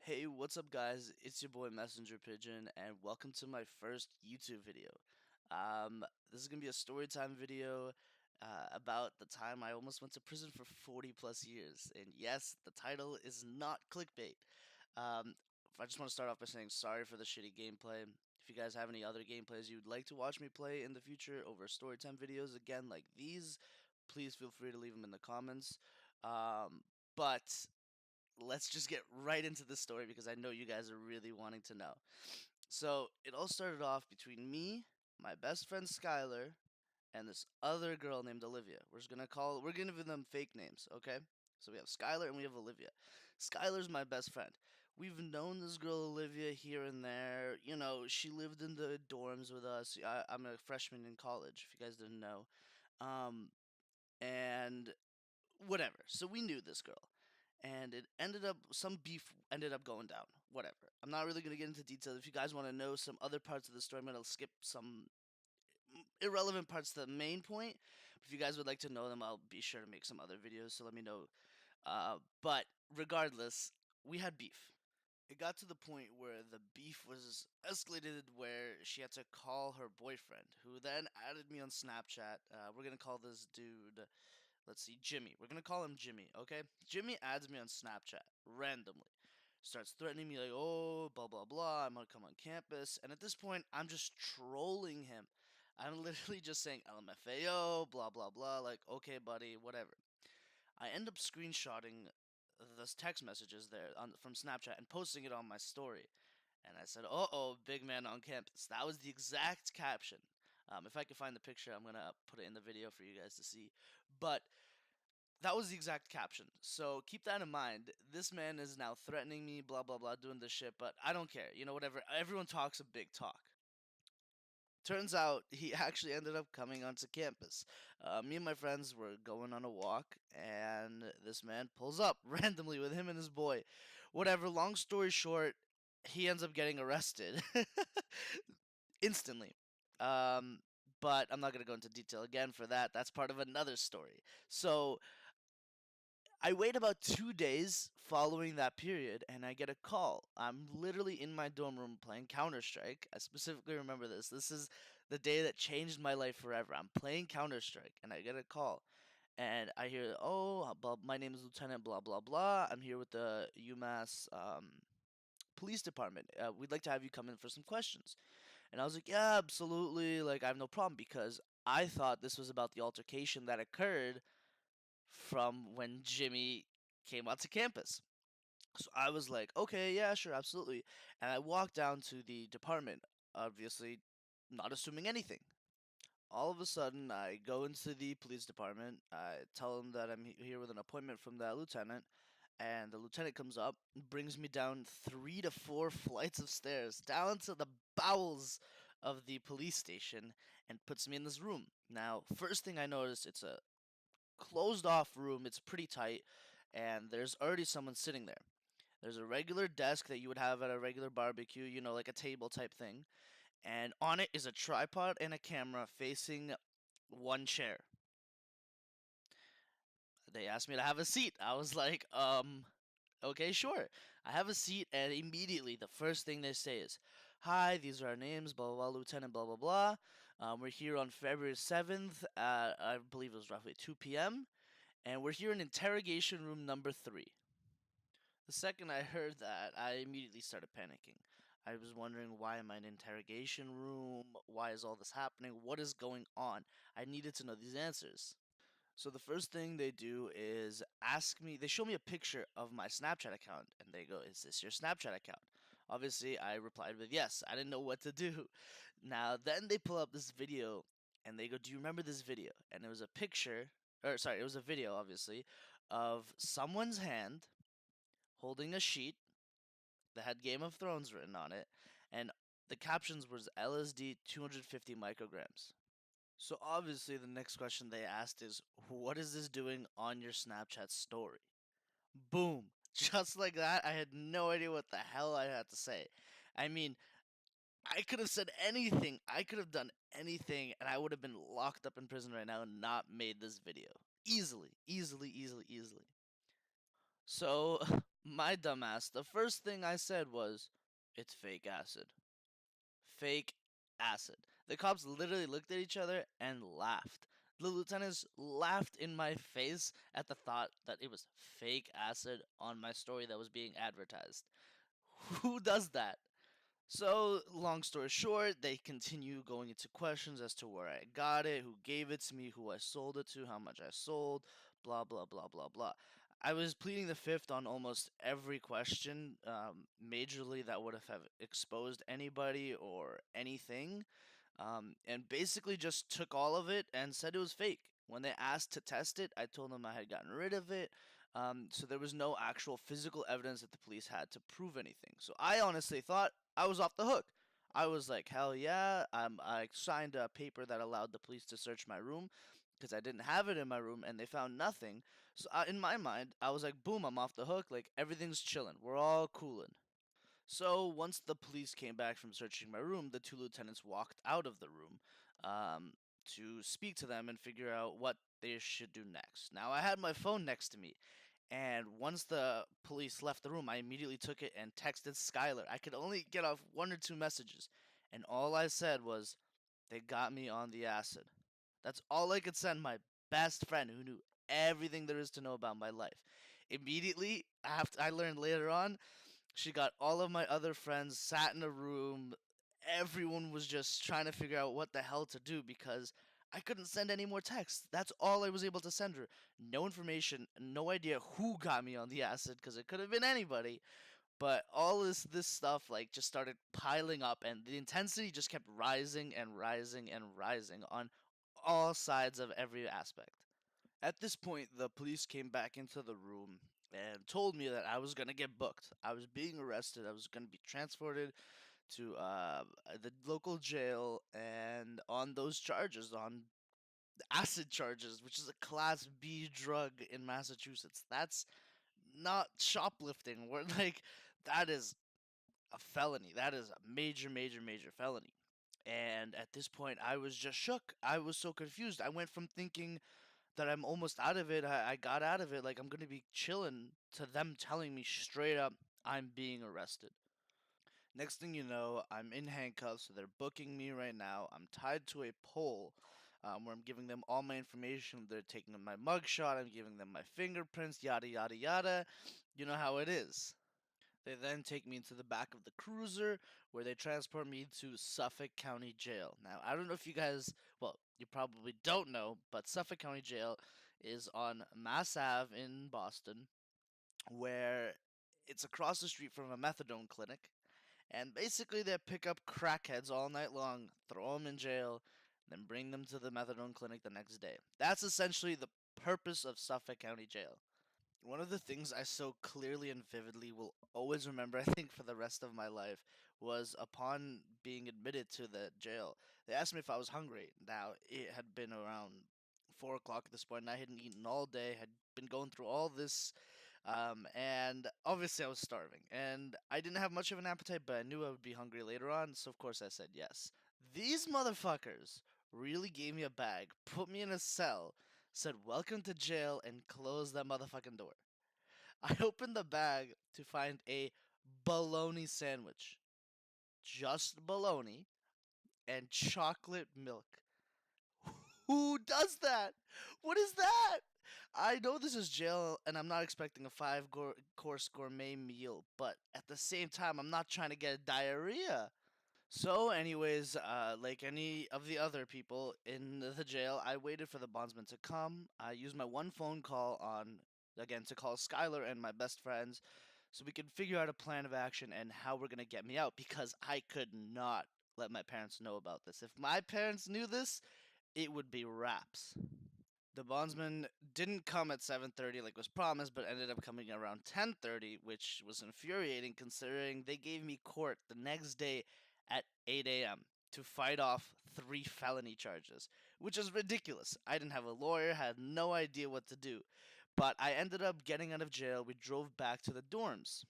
Hey, what's up, guys? It's your boy Messenger Pigeon, and welcome to my first YouTube video. This is gonna be a story time video about the time I almost went to prison for 40 plus years. And yes, the title is not clickbait. Um, I just want to start off by saying sorry for the shitty gameplay. If you guys have any other gameplays you'd like to watch me play in the future over story time videos, again, like these, please feel free to leave them in the comments. But let's just get right into the story because I know you guys are really wanting to know. So it all started off between me, my best friend Skylar, and this other girl named Olivia. We're gonna give them fake names, okay? So we have Skylar and we have Olivia. Skylar's my best friend. We've known this girl Olivia here and there. You know, she lived in the dorms with us. I'm a freshman in college, if you guys didn't know. Um, and whatever. So we knew this girl. And it ended up, some beef ended up going down. Whatever. I'm not really going to get into details. If you guys want to know some other parts of the story, I'm going to skip some irrelevant parts to the main point. But if you guys would like to know them, I'll be sure to make some other videos. So let me know. But regardless, we had beef. It got to the point where the beef was escalated where she had to call her boyfriend, who then added me on Snapchat. We're going to call this dude, let's see, Jimmy. We're gonna call him Jimmy, okay? Jimmy adds me on Snapchat randomly. Starts threatening me like, oh, blah blah blah, I'm gonna come on campus. And at this point, I'm just trolling him. I'm literally just saying LMFAO, blah blah blah, like, okay, buddy, whatever. I end up screenshotting the text messages there from Snapchat and posting it on my story. And I said, "Uh oh, big man on campus." That was the exact caption. If I can find the picture, I'm gonna put it in the video for you guys to see. But that was the exact caption. So keep that in mind. This man is now threatening me, blah blah blah, doing this shit. But I don't care. You know, whatever. Everyone talks a big talk. Turns out he actually ended up coming onto campus. Me and my friends were going on a walk, and this man pulls up randomly with him and his boy. Whatever, long story short, he ends up getting arrested instantly. Um, but I'm not going to go into detail again for that. That's part of another story. So I wait about 2 days following that period and I get a call. I'm literally in my dorm room playing Counter Strike. I specifically remember this. This is the day that changed my life forever. I'm playing Counter Strike and I get a call. And I hear, oh, my name is Lieutenant blah, blah, blah. I'm here with the UMass police department. We'd like to have you come in for some questions. And I was like, yeah, absolutely. Like, I have no problem because I thought this was about the altercation that occurred from when Jimmy came onto campus. So I was like, okay, yeah, sure, absolutely. And I walked down to the department, obviously not assuming anything. All of a sudden, I go into the police department. I tell them that I'm here with an appointment from that lieutenant. And the lieutenant comes up, brings me down 3 to 4 flights of stairs, down to the bowels of the police station, and puts me in this room. Now, first thing I noticed, it's a closed off room. It's pretty tight, and there's already someone sitting there. There's a regular desk that you would have at a regular barbecue, you know, like a table type thing. And on it is a tripod and a camera facing one chair. They asked me to have a seat. I was like, okay, sure. I have a seat, and immediately the first thing they say is, hi, these are our names, blah, blah, blah, Lieutenant, blah, blah, blah. We're here on February 7th at, I believe it was roughly 2 p.m., and we're here in interrogation room number 3. The second I heard that, I immediately started panicking. I was wondering, why am I in interrogation room? Why is all this happening? What is going on? I needed to know these answers. So the first thing they do is ask me, they show me a picture of my Snapchat account and they go, "Is this your Snapchat account?" Obviously, I replied with yes. I didn't know what to do. Now, then they pull up this video and they go, "Do you remember this video?" And it was a picture, or sorry, it was a video, obviously, of someone's hand holding a sheet that had Game of Thrones written on it, and the captions was LSD 250 micrograms. So obviously the next question they asked is, what is this doing on your Snapchat story? Boom. Just like that, I had no idea what the hell I had to say. I mean, I could have said anything. I could have done anything, and I would have been locked up in prison right now and not made this video. Easily, easily, easily, easily. So My dumbass, the first thing I said was, "It's fake acid." Fake acid. The cops literally looked at each other and laughed. The lieutenants laughed in my face at the thought that it was fake acid on my story that was being advertised. Who does that? So, long story short, they continue going into questions as to where I got it, who gave it to me, who I sold it to, how much I sold, blah, blah, blah, blah, blah. I was pleading the fifth on almost every question, majorly that would have exposed anybody or anything, and basically just took all of it and said it was fake. When they asked to test it, I told them I had gotten rid of it. So there was no actual physical evidence that the police had to prove anything. So I honestly thought I was off the hook. I was like, hell yeah. I signed a paper that allowed the police to search my room because I didn't have it in my room and they found nothing. So in my mind, I was like, boom, I'm off the hook. Like everything's chilling. We're all cooling. So once the police came back from searching my room, the two lieutenants walked out of the room um, to speak to them and figure out what they should do next. Now, I had my phone next to me, and once the police left the room, I immediately took it and texted Skylar. I could only get off one or two messages, and all I said was, "They got me on the acid." That's all I could send my best friend who knew everything there is to know about my life. Immediately after, I learned later on, she got all of my other friends sat in a room. Everyone was just trying to figure out what the hell to do because I couldn't send any more texts. That's all I was able to send her. No information, no idea who got me on the acid because it could have been anybody. But all this stuff like just started piling up and the intensity just kept rising and rising and rising on all sides of every aspect. At this point, the police came back into the room and told me that I was going to get booked. I was being arrested. I was going to be transported to the local jail and on those charges, on acid charges, which is a Class B drug in Massachusetts. That's not shoplifting. We're like, that is a felony. That is a major, major, major felony. And at this point, I was just shook. I was so confused. I went from thinking that I'm almost out of it. I got out of it. Like I'm gonna be chilling to them telling me straight up I'm being arrested. Next thing you know, I'm in handcuffs. So they're booking me right now. I'm tied to a pole where I'm giving them all my information. They're taking my mugshot. I'm giving them my fingerprints. Yada yada yada. You know how it is. They then take me into the back of the cruiser where they transport me to Suffolk County Jail. Now, I don't know if you guys, well, you probably don't know, but Suffolk County Jail is on Mass Ave in Boston, where it's across the street from a methadone clinic. And basically, they pick up crackheads all night long, throw them in jail, then bring them to the methadone clinic the next day. That's essentially the purpose of Suffolk County Jail. One of the things I so clearly and vividly will always remember, I think, for the rest of my life, was upon being admitted to the jail. They asked me if I was hungry. Now, it had been around 4 o'clock at this point, and I hadn't eaten all day, had been going through all this, and obviously I was starving. And I didn't have much of an appetite, but I knew I would be hungry later on, so of course I said yes. These motherfuckers really gave me a bag, put me in a cell, said welcome to jail, and closed that motherfucking door. I opened the bag to find a bologna sandwich. Just bologna and chocolate milk. Who does that? What is that? I know this is jail and I'm not expecting a course gourmet meal, but at the same time, I'm not trying to get diarrhea. So, anyways, like any of the other people in the jail, I waited for the bondsman to come. I used my one phone call on, again, to call Skylar and my best friends so we could figure out a plan of action and how we're going to get me out because I could not let my parents know about this. If my parents knew this, it would be wraps. The bondsman didn't come at 7:30 like was promised, but ended up coming around 10:30, which was infuriating considering they gave me court the next day at 8 a.m. to fight off 3 felony charges, which is ridiculous. I didn't have a lawyer, had no idea what to do. But I ended up getting out of jail. We drove back to the dorms.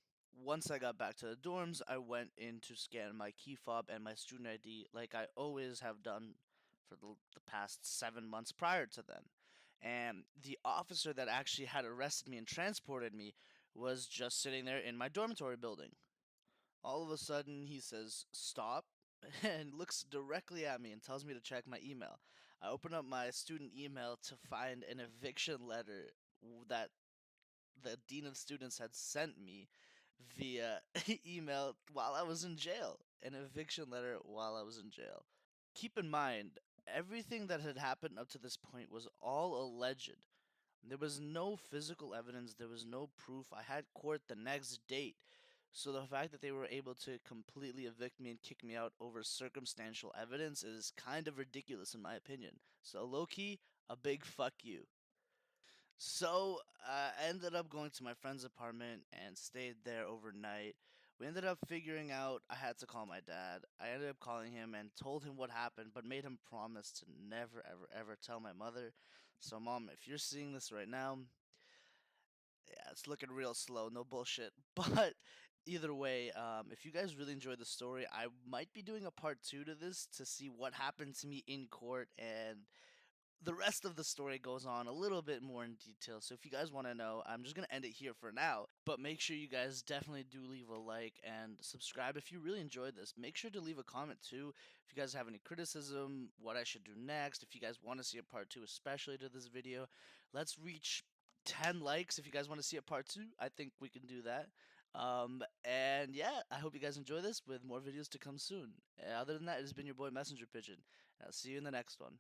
Once I got back to the dorms, I went in to scan my key fob and my student ID like I always have done for the past 7 months prior to then. And the officer that actually had arrested me and transported me was just sitting there in my dormitory building. All of a sudden, he says, "Stop," and looks directly at me and tells me to check my email. I open up my student email to find an eviction letter that the dean of students had sent me via email while I was in jail. An eviction letter while I was in jail. Keep in mind, everything that had happened up to this point was all alleged. There was no physical evidence, there was no proof. I had court the next date. So the fact that they were able to completely evict me and kick me out over circumstantial evidence is kind of ridiculous in my opinion. So low key, a big fuck you. So I ended up going to my friend's apartment and stayed there overnight. We ended up figuring out I had to call my dad. I ended up calling him and told him what happened, but made him promise to never, ever, ever tell my mother. So, mom, if you're seeing this right now, yeah, it's looking real slow. No bullshit. But either way, if you guys really enjoyed the story, I might be doing a part two to this to see what happened to me in court, and the rest of the story goes on a little bit more in detail. So if you guys want to know, I'm just going to end it here for now. But make sure you guys definitely do leave a like and subscribe if you really enjoyed this. Make sure to leave a comment too if you guys have any criticism, what I should do next, if you guys want to see a part 2 especially to this video. Let's reach 10 likes if you guys want to see a part 2. I think we can do that. And yeah, I hope you guys enjoy this with more videos to come soon. Other than that, it has been your boy Messenger Pigeon. I'll see you in the next one.